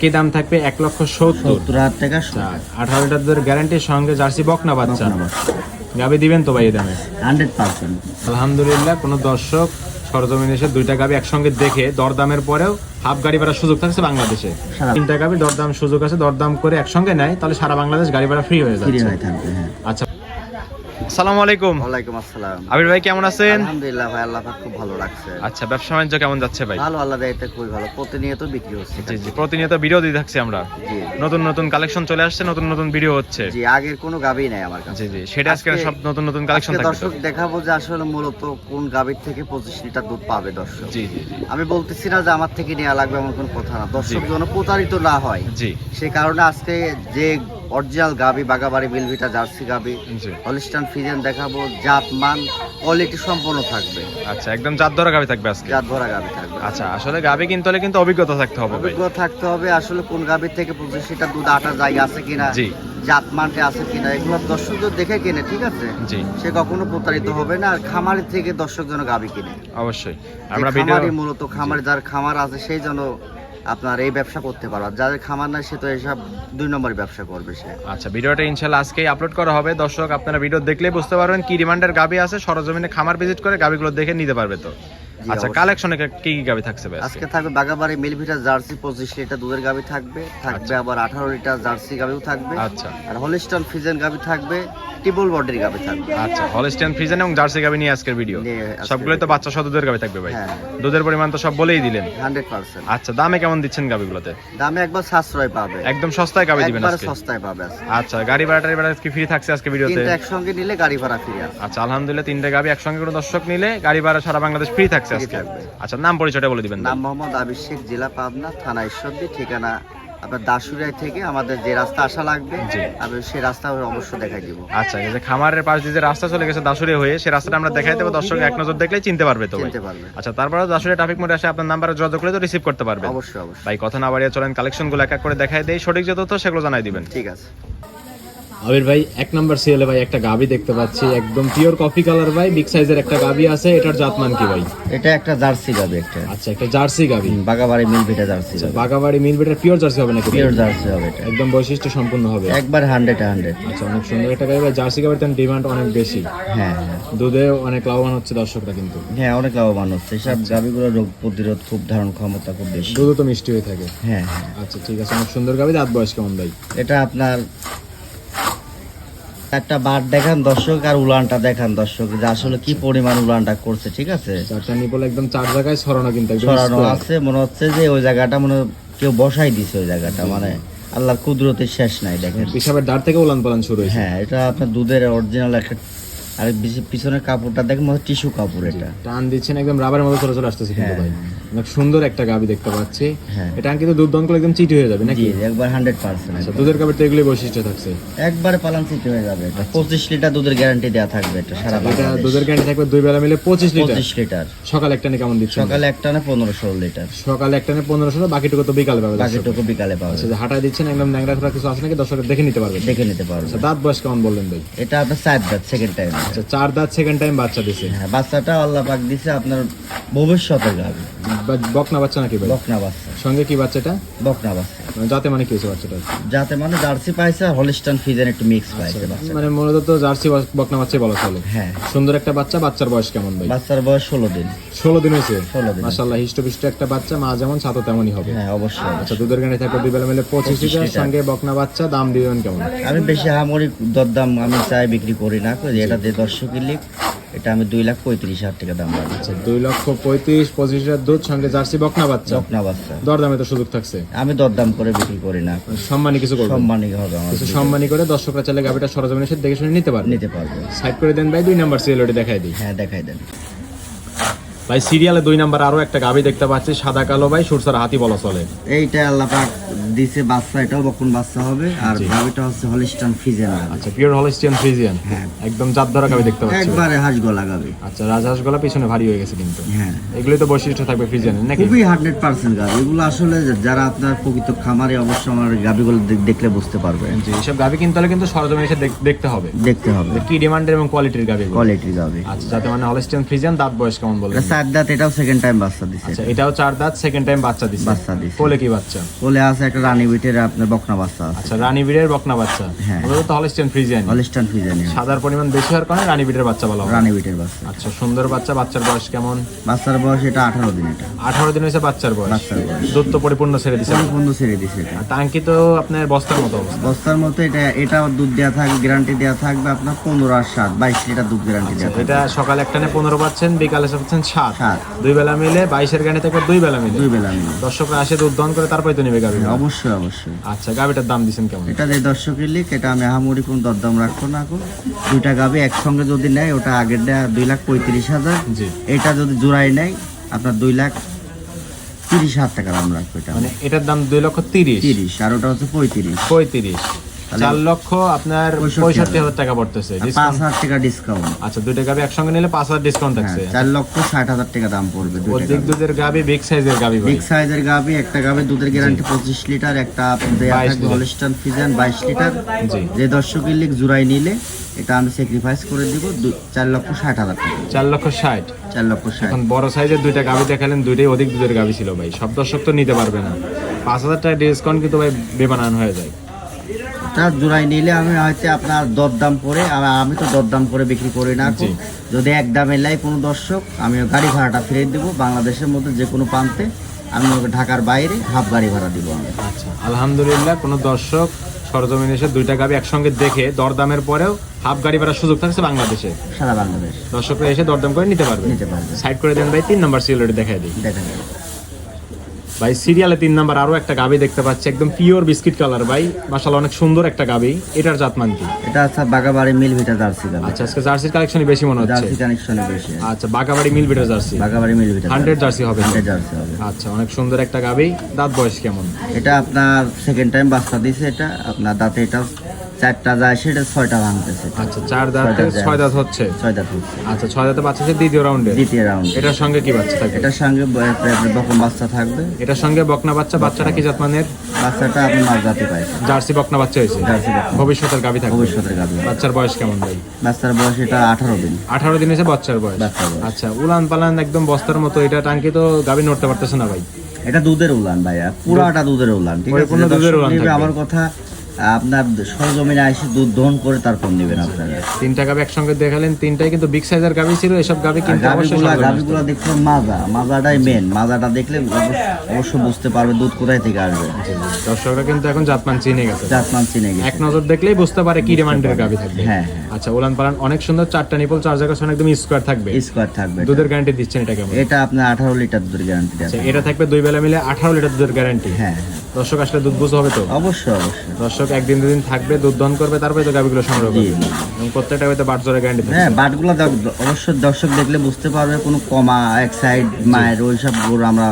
কি দাম থাকবে 1,70,000 টাকা। 18 লিটার দুধের গ্যারান্টির সঙ্গে জার্সি বকনা বাচ্চা গাবি দিবেন তো ভাই এই দামে? 100%। আলহামদুলিল্লাহ। কোনো দর্শক সরজমিনে এসে দুইটা গাবি একসঙ্গে দেখে দরদামের পরেও হাফ গাড়ি ভাড়ার সুযোগ থাকছে বাংলাদেশে। তিনটা গাবি দরদাম সুযোগ আছে, দরদাম করে একসঙ্গে নেয় তাহলে সারা বাংলাদেশ গাড়ি ভাড়া ফ্রি হয়ে যাচ্ছে। আচ্ছা, আসসালামু আলাইকুম। ওয়ালাইকুম আসসালাম। আবির ভাই কেমন আছেন? আলহামদুলিল্লাহ ভাই, আল্লাহ পাক খুব ভালো রাখছে। আচ্ছা, ব্যবসা বাণিজ্য কেমন যাচ্ছে ভাই? ভালো, আল্লাহ দয়াতে খুবই ভালো, প্রতিনিয়ত বিক্রি হচ্ছে। জি জি, প্রতিনিয়ত ভিডিও দিয়ে থাকছি আমরা। জি নতুন নতুন কালেকশন চলে আসছে, নতুন নতুন ভিডিও হচ্ছে। জি, আগের কোনো গাবি নাই আমার কাছে। জি জি, সেটা আজকে সব নতুন নতুন কালেকশন আজকে থাকবে। দর্শক দেখাবো যে আসলে মূলত কোন গাবির থেকে 25 লিটার দুধ পাবে দর্শক। জি জি জি আমি বলতেছি না যে আমার থেকে নেওয়া লাগবে এমন কোনো কথা না, দর্শক যেন প্রতারিত না হয় জি সেই কারণে আজকে যে অরিজিনাল গাবি বাগাবাড়ি মিলভিটা জার্সি গাবি জি। হলিস্টান ফ্রিজিয়ান দেখাবো, জাত মান কোয়ালিটি সম্পন্ন থাকবে। আচ্ছা, একদম জাত ধরা গাবি থাকবে আজকে। জাত ভরা গাবি থাকবে। আচ্ছা, আসলে গাবি কিনতে হলে কিন্তু অভিজ্ঞতা থাকতে হবে ভাই। অভিজ্ঞ থাকতে হবে আসলে কোন গাবির থেকে 25 লিটার দুধ আটার জায়গা আছে কিনা, জি জাত মানটা আছে কিনা, এগুলো দর্শক যদি দেখে কিনে, ঠিক আছে, জি, সে কখনো প্রতারিত হবে না। আর খামারি থেকে দর্শক যেন গাবি কিনে, অবশ্যই। যে আমরা ভিডিও খামারি মূলত খামারে যার খামার আছে সেই জন্য আপনার এই ব্যবসা করতে পারবে। আর যাদের খামার নাই সে তো এইসব 2 নম্বর ব্যবসা করবে সে। আচ্ছা, ভিডিওটা ইনশাআল্লাহ আজকেই আপলোড করা হবে। দর্শক আপনারা ভিডিও দেখলেই বুঝতে পারবেন কি ডিমান্ডের গাবি আছে, সরজমিনে খামার ভিজিট করে গাবিগুলো দেখে নিতে পারবে তো। আচ্ছা, অবশ্যই। কালেকশনে কি কি গাবি থাকছে ভাই আজকে থাকবে বাগাবাড়ি মিলভিটা জার্সি 25 লিটার দুধের গাবি থাকবে, আবার 18 লিটার জার্সি গাবিও থাকবে। আচ্ছা আর হলিস্টন ফ্রিজিয়ান গাবি থাকবে, টিবল বডির গাবি থাকবে। আচ্ছা, হলস্টিয়ান ফ্রিজিয়ান এবং জার্সি গাবি নিয়ে আজকের ভিডিও। নিয়ে আজকের সবগুলোই তো বাচ্চা সহ দুধের গাবি থাকবে ভাই। হ্যাঁ। দুধের পরিমাণ তো সব বলেই দিলেন। 100%। আচ্ছা, দামে কেমন দিচ্ছেন গাবিগুলোতে? দামে একবার সাশ্রয় পাবে, একদম সস্তায় গাবি দিবেন একবার আজকে? সস্তায় পাবে আজকে। আচ্ছা, গাড়ি ভাড়া টাড়ি ভাড়া কি ফ্রি থাকছে আজকে ভিডিওতে? তিনটা একসঙ্গে নিলে গাড়ি ভাড়া ফ্রি আছে। আচ্ছা, আলহামদুলিল্লাহ, 3টা গাবি একসঙ্গে কোনো দর্শক নিলে গাড়ি ভাড়া সারা বাংলাদেশ ফ্রি থাকছে Free আজকে। থাকবে। আচ্ছা, নাম পরিচয়টা বলে দিবেন। নাম মোহাম্মদ আবির শেখ, জেলা পাবনা, থানা ঈশ্বরদী, ঠিকানা আপনার দাসুরিয়া থেকে আমাদের যে রাস্তা আসা লাগবে জি। আমি সেই রাস্তা অবশ্যই দেখাই দিব। আচ্ছা, এই যে খামারের পাশ দিয়ে যে রাস্তা চলে গেছে দাসুরিয়া হয়ে, সেই রাস্তাটা আমরা দেখাই দেবো, দর্শক এক নজর দেখলেই চিনতে পারবে তো ভাই। চিনতে পারবে। আচ্ছা, তারপরে দাসুরিয়া ট্রাফিক মোড়ে এসে আপনার নাম্বারে যোগাযোগ করলে তো রিসিভ করতে পারবে। অবশ্যই অবশ্যই। ভাই কথা না বাড়িয়ে চলেন কালেকশনগুলো এক এক করে দেখাই দেই, সঠিক যে তথ্য সেগুলো জানাই দিবেন। ঠিক আছে। আবির ভাই, 1 নাম্বার সিএলে ভাই একটা গাবি দেখতে পাচ্ছি, একদম পিওর কফি কালার ভাই, বিগ সাইজের একটা গাবি আছে। এটার জাতমান কি ভাই? এটা একটা জার্সি গাবি, একটা আচ্ছা, একটা জার্সি গাবি, বাগাবাড়ি মিলভিটা জার্সি গাবি। বাগাবাড়ি মিলবিটার পিওর জার্সি হবে নাকি? পিওর জার্সি হবে এটা, একদম বৈশিষ্ট্য সম্পূর্ণ হবে, একবার 100। আচ্ছা, অনেক সুন্দর একটা গাবি ভাই। জার্সি গাবির তেমন ডিমান্ড অনেক বেশি, হ্যাঁ হ্যাঁ দুধে অনেক লাভবান হচ্ছে দর্শকরা কিন্তু। হ্যাঁ, অনেক লাভবান হচ্ছে। এসব গাবিগুলো রোগ প্রতিরোধ খুব, ধারণ ক্ষমতা খুব বেশি। দুধও তো মিষ্টি হয়ে থাকে। হ্যাঁ হ্যাঁ। আচ্ছা, ঠিক আছে, অনেক সুন্দর গাবি। দাঁত বয়স কেমন ভাই? এটা আপনার একটা বার দেখান দর্শক, আর উলানটা দেখান দর্শক, যে আসলে কি পরিমাণ উলানটা করছে, ঠিক আছে। চারটা নিপল একদম 4 জায়গায় ছড়ানো কিন্তু, একদম ছড়ানো square। আছে, মনে হচ্ছে যে ওই জায়গাটা মনে হয় কেউ বসাই দিছে ওই জায়গাটা, মানে আল্লাহর কুদরতের শেষ নাই। দেখেন পিসাবের দাঁড় থেকে উলান পালান শুরু হয়েছে। হ্যাঁ, এটা আপনার দুধের অরিজিনাল একটা। আর পিছনের কাপড়টা দেখেন মনে টিস্যু কাপড়, এটা টান দিচ্ছেন একদম রাবারের মতো চলে আসতেছে কিন্তু ভাই। অনেক সুন্দর একটা গাবি দেখতে পাচ্ছি। হ্যাঁ। এটা কিন্তু দুধ দন করলে একদম চিটি হয়ে যাবে নাকি? জি, একবার 100%। আচ্ছা, দুধের গাবির তো এগুলোই বৈশিষ্ট্য থাকছে। একবারে পালান চিটে হয়ে যাবে। এটা 25 লিটার দুধের গ্যারান্টি দেওয়া থাকবে এটা সারা এটা বাংলাদেশ। দুধের গ্যারান্টি থাকবে 2 বেলা মিলে 25 লিটার। 25 লিটার। সকালে একটা কেমন দিচ্ছে? সকালে একটা না 15-16 লিটার, সকালে একটা 15-16, বাকিটুকু তো বিকালে পাবে দর্শক। বাকিটুকু বিকালে পাবে। আচ্ছা, যে হাঁটায় দিচ্ছেন একদম ন্যাংরা খোরা কিছু আছে নাকি দর্শকের দেখে নিতে পারবে? দেখে নিতে পারবে। আচ্ছা, দাঁত বয়স কেমন বললেন ভাই? এটা আপনার 4 দাঁত, সেকেন্ড টাইম। আচ্ছা, 4 দাঁত, সেকেন্ড টাইম বাচ্চা দিছে। হ্যাঁ, বাচ্চাটা আল্লাহ পাক দিছে আপনার ভবিষ্যতের গাবি, বকনা বাচ্চা নাকি ভাই? বকনা বাচ্চা। সঙ্গে কি বাচ্চাটা? বকনা বাচ্চা যাতে মানে কি হয়েছে বাচ্চাটা? যাতে মানে জার্সি পাইছে আর হলিস্টান ফ্রিজিয়ান একটু মিক্স পাইছে বাচ্চা। মানে মূলত তো জার্সি বকনা বাচ্চাই বলা চলে। হ্যাঁ, সুন্দর একটা বাচ্চা। বাচ্চার বয়স কেমন ভাই? বাচ্চার বয়স 16 দিন। 16 দিন হয়েছে। 16 দিন। মাশাআল্লাহ, হিষ্টপিষ্ট একটা বাচ্চা, মা যেমন ছাতো তেমনই হবে। হ্যাঁ, অবশ্যই। আচ্ছা, দুধের গানে থাকবে 2 বেলা মিলে 25 লিটার, লিটার। সঙ্গে বকনা বাচ্চা। দাম দিবেন কেমন? আমি বেশি হামরি দরদাম আমি চাই বিক্রি করি না, এটা যে দর্শকের লিখ, এটা আমি 2,35,000 টাকা দাম রাখি। আচ্ছা, 2,35,000, 25 লিটার দুধ, সঙ্গে জার্সি বকনা বাচ্চা। বকনা বাচ্চা দরদামে তো সুযোগ থাকছে। আমি দরদাম করে বিক্রি করি না, সম্মানী কিছু করবেন? সম্মানী হবে আমার, কিছু সম্মানী করে দর্শকরা চাইলে গাবিটা সরজমিনে এসে দেখে শুনে নিতে পারবে। নিতে পারবে। সাইড করে দেন ভাই। 2 নাম্বার সিরিয়ালটি দেখাই দিই হ্যাঁ, দেখাই দেন ভাই। সিরিয়ালে 2 নাম্বার আরো একটা গাবি দেখতে পাচ্ছি, সাদা কালো ভাই, সুরসার হাতি বলা চলে। এইটা আল্লাহ পাক দিছে বাচ্চা, এটাও বকন বাচ্চা হবে। আর গাবিটা হচ্ছে হলিস্টান ফ্রিজিয়ান। আচ্ছা, পিওর হলস্টিয়ান ফ্রিজিয়ান। হ্যাঁ, একদম জাত ধরা গাবি দেখতে পাচ্ছি। একবারে হাঁস গলা গাবি। আচ্ছা, রাজহাঁস গলা পিছনে ভারী হয়ে গেছে কিন্তু। হ্যাঁ, এগুলোই তো বৈশিষ্ট্য থাকবে ফ্রিজিয়ানের নাকি? খুবই 100% গাবি এগুলো। আসলে যারা আপনার প্রকৃত খামারে অবশ্য আমার গাবিগুলো দেখলে বুঝতে পারবেন। জি, এইসব গাবি কিনতে হলে কিন্তু সরজমিনে এসে দেখতে হবে, দেখতে হবে যে কি ডিমান্ডের এবং কোয়ালিটির গাবি। কোয়ালিটির গাবি। আচ্ছা, যাতে মানে হলস্টিয়ান ফ্রিজিয়ান। দাঁত বয়স কেমন বলবেন? এটা 4 দাঁত, এটাও সেকেন্ড টাইম বাচ্চা দিছে। আচ্ছা, এটাও 4 দাঁত, সেকেন্ড টাইম বাচ্চা দিছে। বাচ্চা দিছে। কোলে কি বাচ্চা? বলে আছে আছে একটা রানী বিটের আপনার বকনা বাচ্চা আছে। আচ্ছা, রানী বিটের বকনা বাচ্চা। হ্যাঁ। ওগুলো তো হলস্টাইন ফ্রিজিয়ান। Holstein Friesian. সাদার পরিমাণ বেশি হওয়ার কারণে রানী বিটের বাচ্চা বলা হয়। রানী বিটের বাচ্চা। আচ্ছা, সুন্দর বাচ্চা। বাচ্চার বয়স কেমন? বাচ্চার বয়স এটা 18 দিন। এটা 18 দিন হয়েছে বাচ্চার বয়স। বাচ্চার বয়স। দুধ তো পরিপূর্ণ ছেড়ে দিছে। সম্পূর্ণ ছেড়ে দিছে এটা। আর টাঙ্কি তো আপনার বস্তার মতো অবস্থা। বস্তার মতো এটা দুধ দেওয়া থাকবে, গ্যারান্টি দেওয়া থাকবে আপনার 15 আর 7 22 লিটার দুধ গ্যারান্টি দেওয়া থাকবে। এটা সকালে একটানে 15 পাচ্ছেন, বিকালে পাচ্ছেন 7। সাত। দুই বেলা মিলে 22-এর গাড়ি থেকে দুই বেলা মিলে। দুই বেলা মিলে। দর্শকরা আসে দুধ দহন করে তারপরে তো নেবে গাভী। অবশ্যই অবশ্যই। আচ্ছা, গাভীটার দাম দিচ্ছেন কেমন? এটা যে দর্শকের লিখ, এটা আমি আহামরি কোন দরদাম রাখবো না। দুইটা গাভী একসঙ্গে যদি নেয় ওটা আগের দেয়া 2,35,000। জি। এটা যদি জোড়াই নেয় আপনার 2,30,000 টাকা দাম রাখবো। এটা মানে এটার দাম 2,30,000। 30 আর ওটা হচ্ছে 35। 35। 4 লক্ষ আপনার 65,000 টাকা পড়তেছে। 5,000 টাকা ডিসকাউন্ট। আচ্ছা, দুইটা গাভী একসঙ্গে নিলে 5,000 ডিসকাউন্ট থাকছে। 4,60,000 টাকা দাম পড়বে। অধিক দুধের গাভী, বিগ সাইজের গাভী। বিগ সাইজের গাভী, একটা গাভী দুধের গ্যারান্টি 25 লিটার, একটা দেয়া থাকবে হলস্টাইন ফ্রিজিয়ান 22 লিটার। জি। যে দর্শকের লিখ জোড়াই নিলে এটা আমি স্যাক্রিফাইস করে দিব 4,60,000 টাকা। 4,60,000। 4,60,000। এখন বড় সাইজের দুইটা গাভী দেখালেন, দুইটাই অধিক দুধের গাভী ছিল ভাই। সব দর্শক তো নিতে পারবে না। 5,000 টাকা ডিসকাউন্ট কিন্তু ভাই বেমানান হয়ে যায়। তার জোড়াই নিলে আমি হয়তো আপনার দরদাম করে, আমি তো দরদাম করে বিক্রি করি না। জি। যদি এক দামে লাই কোনো দর্শক, আমি গাড়ি ভাড়াটা ফিরিয়ে দেবো। বাংলাদেশের মধ্যে যে কোনো প্রান্তে আমি ওকে ঢাকার বাইরে হাফ গাড়ি ভাড়া দিব আমি। আচ্ছা, আলহামদুলিল্লাহ। কোনো দর্শক সরজমিনে এসে দুইটা গাভী একসঙ্গে দেখে দরদামের পরেও হাফ গাড়ি ভাড়ার সুযোগ থাকছে বাংলাদেশে। সারা বাংলাদেশ দর্শকরা এসে দরদাম করে নিতে পারবে। সাইড করে দেন ভাই। 3 নম্বর সিরিয়ালটি দেখাই দিই। দেখা যাবে ভাই, সিরিয়ালে 3 নাম্বার আরো একটা গাভী দেখতে পাচ্ছি, একদম পিওর বিস্কিট কালার ভাই। মাশাআল্লাহ, অনেক সুন্দর একটা গাভী। এটার জাতমান কি? এটা আছে বাগাবাড়ি মিল ভিটা জার্সি গাভী। আচ্ছা, আজকে জার্সির কালেকশনই বেশি মনে হচ্ছে। জার্সি কানেকশনে বেশি। আচ্ছা, বাগাবাড়ি মিল বিটার জার্সি। বাগাবাড়ি মিল ভিটা 100 জার্সি হবে। 100 জার্সি হবে। আচ্ছা, অনেক সুন্দর একটা গাভী। দাঁত বয়স কেমন? এটা আপনার সেকেন্ড টাইম বাচ্চা দিছে। এটা আপনার দাঁতে এটা 4টা যায়, সেটা 6টা ভাঙতেছে। আচ্ছা, 4 দাঁত থেকে 6 দাঁত হচ্ছে। 6 দাঁত হচ্ছে। আচ্ছা, 6 দাঁতে বাচ্চা আছে দ্বিতীয় রাউন্ডে। দ্বিতীয় রাউন্ড। এটার সঙ্গে কি বাচ্চা থাকবে? এটার সঙ্গে বকন বাচ্চা থাকবে। এটার সঙ্গে বকনা বাচ্চা। বাচ্চাটা কি জাতমানের? বাচ্চাটা আপনি মাছ জাতি পাইছে। জার্সি বকনা বাচ্চা হয়েছে। জার্সি বকনা। ভবিষ্যতের গাভী থাকবে। ভবিষ্যতের গাভী। বাচ্চার বয়স কেমন ভাই? বাচ্চার বয়স এটা 18 দিন। 18 দিন হয়েছে বাচ্চার বয়স। বাচ্চার বয়স। আচ্ছা, উলান পালান একদম বস্তার মতো। এটা টাঙ্কি তো গাভী নড়তে পারতেছে না ভাই। এটা দুধের উলান ভাইয়া, পুরাটা দুধের উলান। ঠিক আছে, পরিপূর্ণ দুধের উলান থাকবে। আমার কথা আপনার সরজমিনে এসে দুধ দহন করে তারপর নেবেন আপনারা। 3টা গাভী একসঙ্গে দেখালেন, 3টাই কিন্তু বিগ সাইজের গাভী ছিল। এসব গাভী কিন্তু অবশ্যই গাভীগুলো দেখলাম মাজাটাই মেন। মাজাটা দেখলে অবশ্য বুঝতে পারবে দুধ কোথায় থেকে আসবে। দর্শকরা কিন্তু এখন জাতমান চিনে গেছে। জাতমান চিনে গেছে। এক নজর দেখলেই বুঝতে পারে কি ডিমান্ডের গাভী থাকবে। হ্যাঁ। আচ্ছা, উলান পালান অনেক সুন্দর। 4টা নিপল, 4 জায়গা একদম স্কোয়ার থাকবে। স্কোয়ার থাকবে। দুধের গ্যারান্টি দিচ্ছেন এটা কেমন? এটা আপনার 18 লিটার দুধের গ্যারান্টি আছে। এটা থাকবে 2 বেলা মিলে 18 লিটার দুধের গ্যারান্টি। হ্যাঁ। দর্শক আসলে দুধ বুঝতে হবে তো। অবশ্যই অবশ্যই। দর্শক একদিন দুদিন থাকবে, দুধ দহন করবে, তারপরে তো গাভীগুলো সংগ্রহ করবে। এবং প্রত্যেকটা গাভীতে বাট জোরে গ্যারান্টি থাকবে। হ্যাঁ, বাটগুলো অবশ্যই দর্শক দেখলে বুঝতে পারবে কোনো কমা এক সাইড মায়ের ওইসব গরু আমরা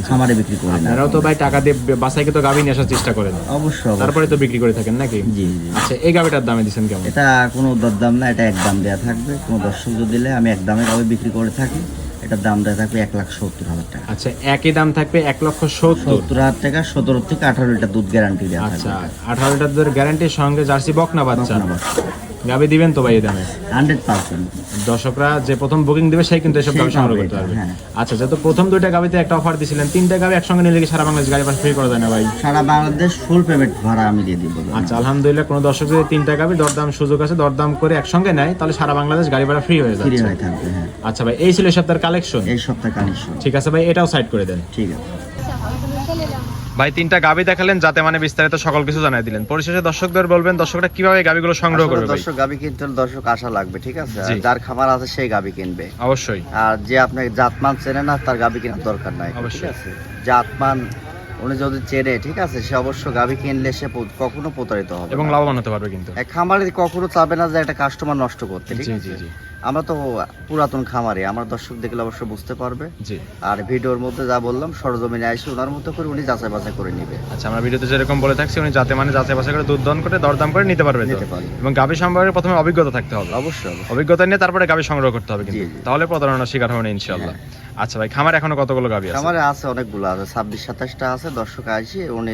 খামারে বিক্রি করি না। আপনারাও তো ভাই টাকা দিয়ে বাসাইকে তো গাভী নিয়ে আসার চেষ্টা করেন। অবশ্যই। তারপরে তো বিক্রি করে থাকেন নাকি? জি জি। আচ্ছা, এই গাভীটার দামে দিচ্ছেন কেমন? এটা কোনো দরদাম না, এটা একদম দেয়া থাকবে। কোনো দর্শক যদি দিলে আমি একদমে গাভী বিক্রি করে থাকি। এটার দাম দেয়া থাকবে 1,70,000 টাকা। আচ্ছা, একই দাম থাকবে 1,70,000। 70,000 টাকা। 17 থেকে 18 লিটার দুধ গ্যারান্টি দেওয়া থাকবে। আচ্ছা, 18 লিটার দুধের গ্যারান্টির সঙ্গে জার্সি বকনা বাচ্চা। বকনা বাচ্চা। গাভী দিবেন তো ভাই এই দামে? 100%। দর্শকরা যে প্রথম বুকিং দিবে সেই কিন্তু এসব গাভী সংগ্রহ করতে পারবে। হ্যাঁ। আচ্ছা, যেহেতু প্রথম 2টা গাভীতে একটা অফার দিছিলেন, 3টা গাভী একসঙ্গে নিলে কি সারা বাংলাদেশ গাড়ি পাস ফ্রি করা যায় না ভাই? সারা বাংলাদেশ ফুল পেমেন্ট ভাড়া আমি দিয়ে দিব। আচ্ছা, আলহামদুলিল্লাহ। কোনো দর্শক যদি 3টা গাভী দরদাম সুযোগ আছে, দরদাম করে একসঙ্গে নেয়, তাহলে সারা বাংলাদেশ গাড়ি ভাড়া ফ্রি হয়ে ফ্রি যাচ্ছে। হয়ে থাকবে। হ্যাঁ। আচ্ছা ভাই, এই ছিল এই সপ্তাহের কালেকশন। এই সপ্তাহে কানেকশন। ঠিক আছে ভাই, এটাও সাইড করে দেন। ঠিক আছে ভাই, 3টা গাভী দেখালেন, যাতে মানে বিস্তারিত সকল কিছু জানাই দিলেন। পরিশেষে দর্শকদের বলবেন দর্শকরা কিভাবে এই গাভীগুলো সংগ্রহ করবে ভাই? দর্শক গাভী কিনতে হলে দর্শক আশা লাগবে। ঠিক আছে, জি। যার খামার আছে সেই গাভী কিনবে। অবশ্যই। আর যে আপনার জাতমান চেনে না তার গাভী কেনার দরকার নাই। ঠিক অবশ্যই। আছে, জাতমান উনি যদি চেনে, ঠিক আছে, সে অবশ্য গাভী কিনলে সে কখনো প্রতারিত হবে এবং না। লাভবান হতে পারবে কিন্তু। এক খামারে কখনো চাবে না যে একটা কাস্টমার নষ্ট করতে। ঠিক জি আছে, জি জি আমরা তো পুরাতন খামারে, আমার দর্শক দেখলে অবশ্য বুঝতে পারবে। জি। আর ভিডিওর মধ্যে যা বললাম সরজমিনে এসে ওনার মতো করে উনি যাচাই বাছাই করে নিবে। আচ্ছা, আমরা ভিডিওতে যেরকম বলে থাকছি, উনি যাতে মানে যাচাই বাছাই করে দুধ দহন করে দরদাম করে নিতে পারবে তো? নিতে পারবে। এবং গাভী সম্পর্কে প্রথমে অভিজ্ঞতা থাকতে হবে। অবশ্যই অবশ্যই। অভিজ্ঞতা নিয়ে তারপরে গাভী সংগ্রহ করতে হবে কিন্তু, জি, জি। তাহলে প্রতারণার শিকার হবে না ইনশাআল্লাহ। আচ্ছা ভাই, খামার এখনো কতগুলো গাভী আছে? আমারে আছে অনেকগুলো আছে, 26-27টা আছে। দর্শক আসি উনি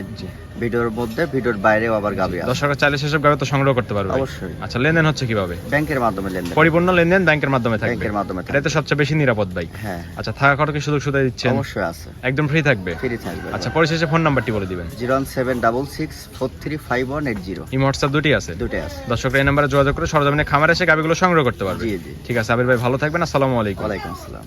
ভিডিওর মধ্যে, ভিডিওর বাইরেও আবার গাভী আছে। দর্শকরা চাইলে সেসব গাভী তো সংগ্রহ করতে পারবে? অবশ্যই। আচ্ছা, লেনদেন হচ্ছে কিভাবে? ব্যাংকের মাধ্যমে লেনদেন। পরিপূর্ণ লেনদেন ব্যাংকের মাধ্যমে থাকবে? ব্যাংকের মাধ্যমে এটাই তো সবচেয়ে বেশি নিরাপদ ভাই। হ্যাঁ। আচ্ছা, থাকা খাওয়ার কি সুযোগ সুবিধা দিচ্ছেন? অবশ্যই আছে। একদম ফ্রি থাকবে? ফ্রি থাকবে। আচ্ছা, পরিশেষে ফোন নাম্বারটি বলে দিবেন। 01766435180। ইমো হোয়াটসঅ্যাপ দুটি আছে? দুটোই আছে। দর্শকরা এই নাম্বারে যোগাযোগ করে সরজমিনে খামারে এসে গাভীগুলো সংগ্রহ করতে পারবে। জি জি। ঠিক আছে আবির ভাই, ভালো থাকবেন। আসসালামু আলাইকুম। ওয়ালাইকুম আসসালাম।